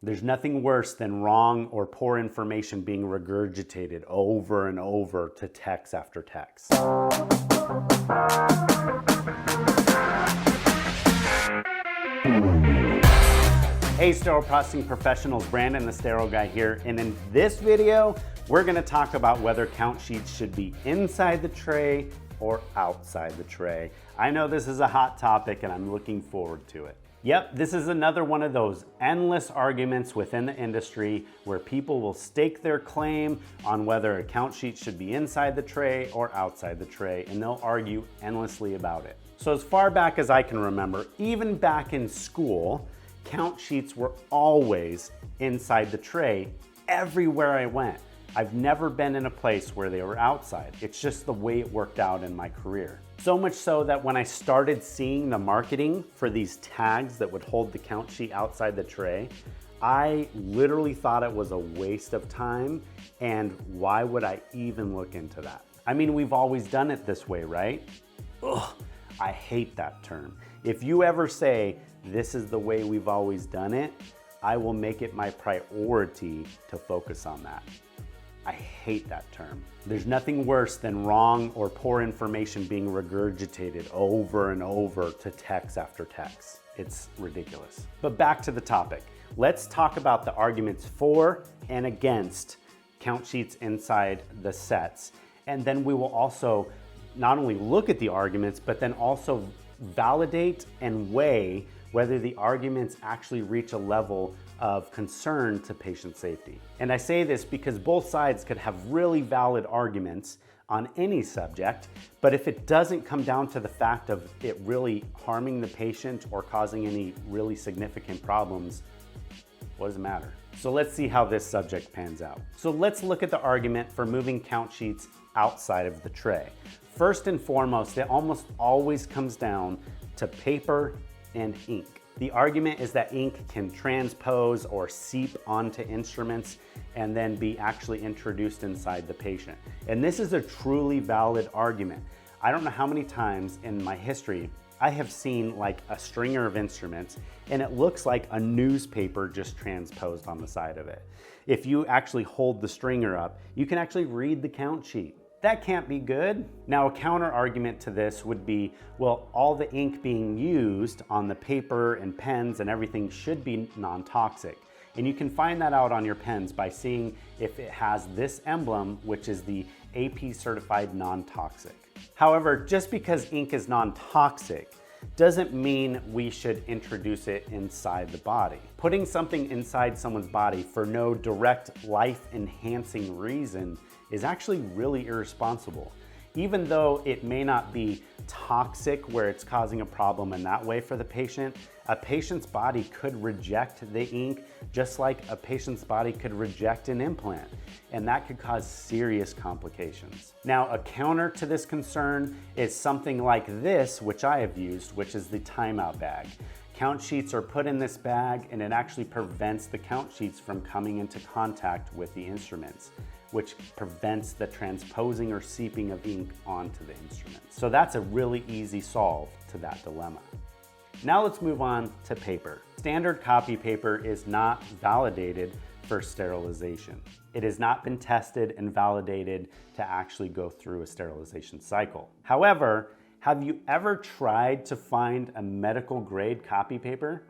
There's nothing worse than wrong or poor information being regurgitated over and over to text after text. Hey Sterile Processing Professionals, Brandon the Sterile Guy here, and in this video, we're gonna talk about whether count sheets should be inside the tray or outside the tray. I know this is a hot topic and I'm looking forward to it. Yep, this is another one of those endless arguments within the industry where people will stake their claim on whether a count sheet should be inside the tray or outside the tray, and they'll argue endlessly about it. So as far back as I can remember, even back in school, count sheets were always inside the tray everywhere I went. I've never been in a place where they were outside. It's just the way it worked out in my career. So much so that when I started seeing the marketing for these tags that would hold the count sheet outside the tray, I literally thought it was a waste of time, and why would I even look into that? I mean, we've always done it this way, right? Ugh, I hate that term. If you ever say, this is the way we've always done it, I will make it my priority to focus on that. I hate that term. There's nothing worse than wrong or poor information being regurgitated over and over to text after text. It's ridiculous. But back to the topic. Let's talk about the arguments for and against count sheets inside the sets. And then we will also not only look at the arguments, but then also validate and weigh whether the arguments actually reach a level of concern to patient safety. And I say this because both sides could have really valid arguments on any subject, but if it doesn't come down to the fact of it really harming the patient or causing any really significant problems, what does it matter? So let's see how this subject pans out. So let's look at the argument for moving count sheets outside of the tray. First and foremost, it almost always comes down to paper and ink. The argument is that ink can transpose or seep onto instruments and then be actually introduced inside the patient. And this is a truly valid argument. I don't know how many times in my history I have seen like a stringer of instruments and it looks like a newspaper just transposed on the side of it. If you actually hold the stringer up, you can actually read the count sheet. That can't be good. Now, a counter argument to this would be, well, all the ink being used on the paper and pens and everything should be non-toxic. And you can find that out on your pens by seeing if it has this emblem, which is the AP certified non-toxic. However, just because ink is non-toxic doesn't mean we should introduce it inside the body. Putting something inside someone's body for no direct life-enhancing reason is actually really irresponsible. Even though it may not be toxic where it's causing a problem in that way for the patient, a patient's body could reject the ink just like a patient's body could reject an implant, and that could cause serious complications. Now, a counter to this concern is something like this, which I have used, which is the timeout bag. Count sheets are put in this bag and it actually prevents the count sheets from coming into contact with the instruments, which prevents the transposing or seeping of ink onto the instrument. So that's a really easy solve to that dilemma. Now let's move on to paper. Standard copy paper is not validated for sterilization. It has not been tested and validated to actually go through a sterilization cycle. However, have you ever tried to find a medical grade copy paper?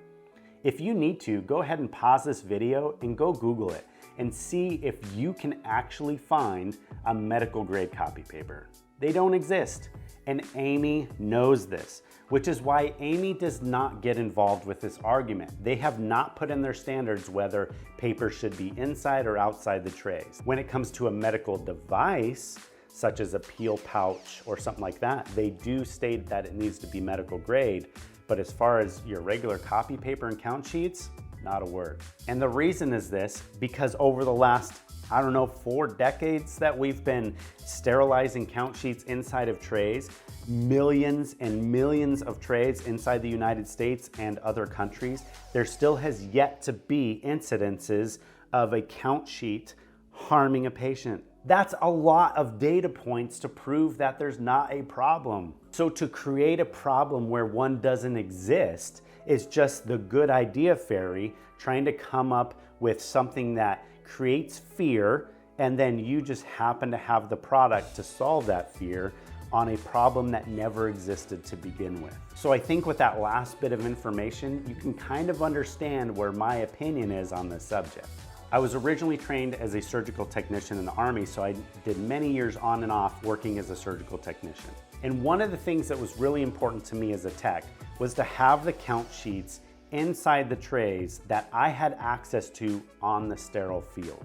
If you need to, go ahead and pause this video and go Google it and see if you can actually find a medical grade copy paper. They don't exist, and AAMI knows this, which is why AAMI does not get involved with this argument. They have not put in their standards whether paper should be inside or outside the trays. When it comes to a medical device, such as a peel pouch or something like that, they do state that it needs to be medical grade, but as far as your regular copy paper and count sheets, not a word. And the reason is this, because over the last, 4 decades that we've been sterilizing count sheets inside of trays, millions and millions of trays inside the United States and other countries, there still has yet to be incidences of a count sheet harming a patient. That's a lot of data points to prove that there's not a problem. So to create a problem where one doesn't exist is just the good idea fairy trying to come up with something that creates fear, and then you just happen to have the product to solve that fear on a problem that never existed to begin with. So I think with that last bit of information, you can kind of understand where my opinion is on this subject. I was originally trained as a surgical technician in the Army, so I did many years on and off working as a surgical technician. And one of the things that was really important to me as a tech was to have the count sheets inside the trays that I had access to on the sterile field.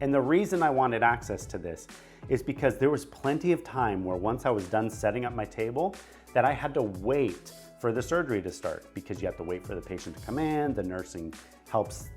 And the reason I wanted access to this is because there was plenty of time where once I was done setting up my table that I had to wait for the surgery to start, because you have to wait for the patient to come in, the nursing helps,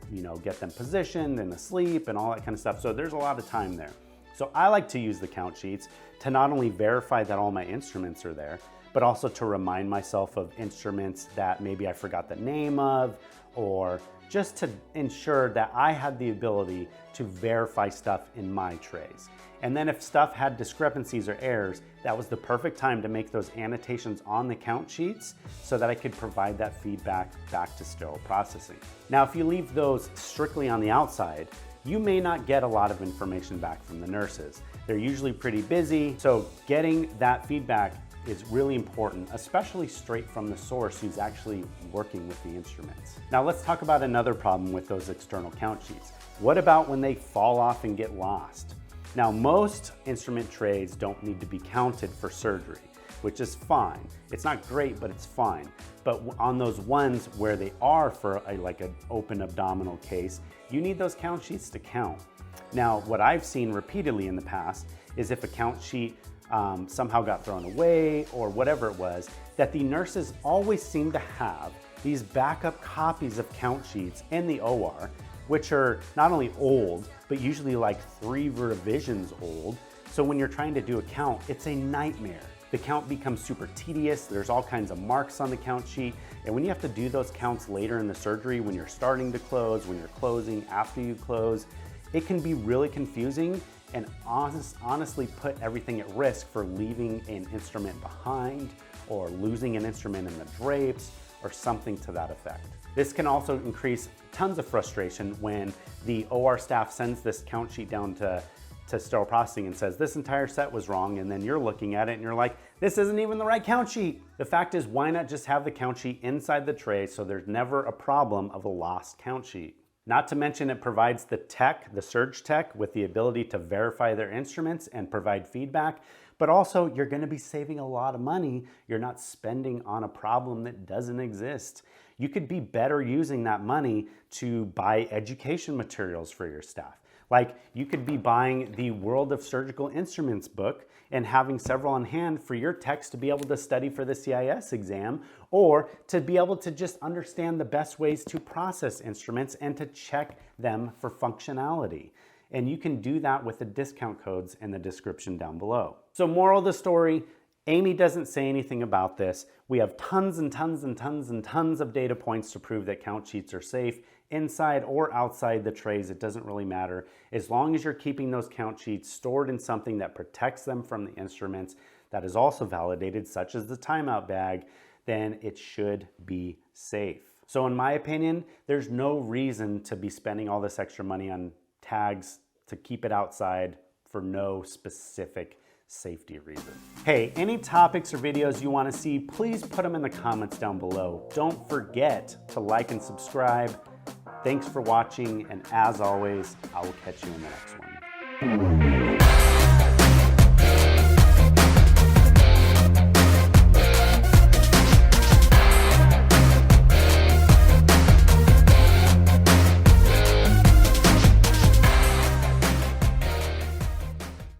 get them positioned and asleep and all that kind of stuff. So there's a lot of time there. So I like to use the count sheets to not only verify that all my instruments are there, but also to remind myself of instruments that maybe I forgot the name of, or just to ensure that I had the ability to verify stuff in my trays. And then if stuff had discrepancies or errors, that was the perfect time to make those annotations on the count sheets so that I could provide that feedback back to sterile processing. Now, if you leave those strictly on the outside, you may not get a lot of information back from the nurses. They're usually pretty busy, so getting that feedback is really important, especially straight from the source who's actually working with the instruments. Now let's talk about another problem with those external count sheets. What about when they fall off and get lost? Now most instrument trays don't need to be counted for surgery, which is fine. It's not great, but it's fine. But on those ones where they are for like an open abdominal case, you need those count sheets to count. Now, what I've seen repeatedly in the past is if a count sheet somehow got thrown away or whatever it was, that the nurses always seem to have these backup copies of count sheets in the OR, which are not only old, but usually like 3 revisions old. So when you're trying to do a count, it's a nightmare. The count becomes super tedious. There's all kinds of marks on the count sheet. And when you have to do those counts later in the surgery, when you're starting to close, when you're closing, after you close, it can be really confusing and honestly put everything at risk for leaving an instrument behind or losing an instrument in the drapes or something to that effect. This can also increase tons of frustration when the OR staff sends this count sheet down to sterile processing and says, this entire set was wrong, and then you're looking at it and you're like, this isn't even the right count sheet. The fact is, why not just have the count sheet inside the tray so there's never a problem of a lost count sheet? Not to mention it provides the tech, the surge tech, with the ability to verify their instruments and provide feedback, but also you're gonna be saving a lot of money. You're not spending on a problem that doesn't exist. You could be better using that money to buy education materials for your staff. Like you could be buying the World of Surgical Instruments book and having several on hand for your techs to be able to study for the CIS exam, or to be able to just understand the best ways to process instruments and to check them for functionality. And you can do that with the discount codes in the description down below. So moral of the story, AAMI doesn't say anything about this. We have tons and tons and tons and tons of data points to prove that count sheets are safe inside or outside the trays. It doesn't really matter. As long as you're keeping those count sheets stored in something that protects them from the instruments, that is also validated, such as the timeout bag, then it should be safe. So in my opinion, there's no reason to be spending all this extra money on tags to keep it outside for no specific safety reason. Hey, any topics or videos you want to see, please put them in the comments down below. Don't forget to like and subscribe. Thanks for watching, and as always, I will catch you in the next one.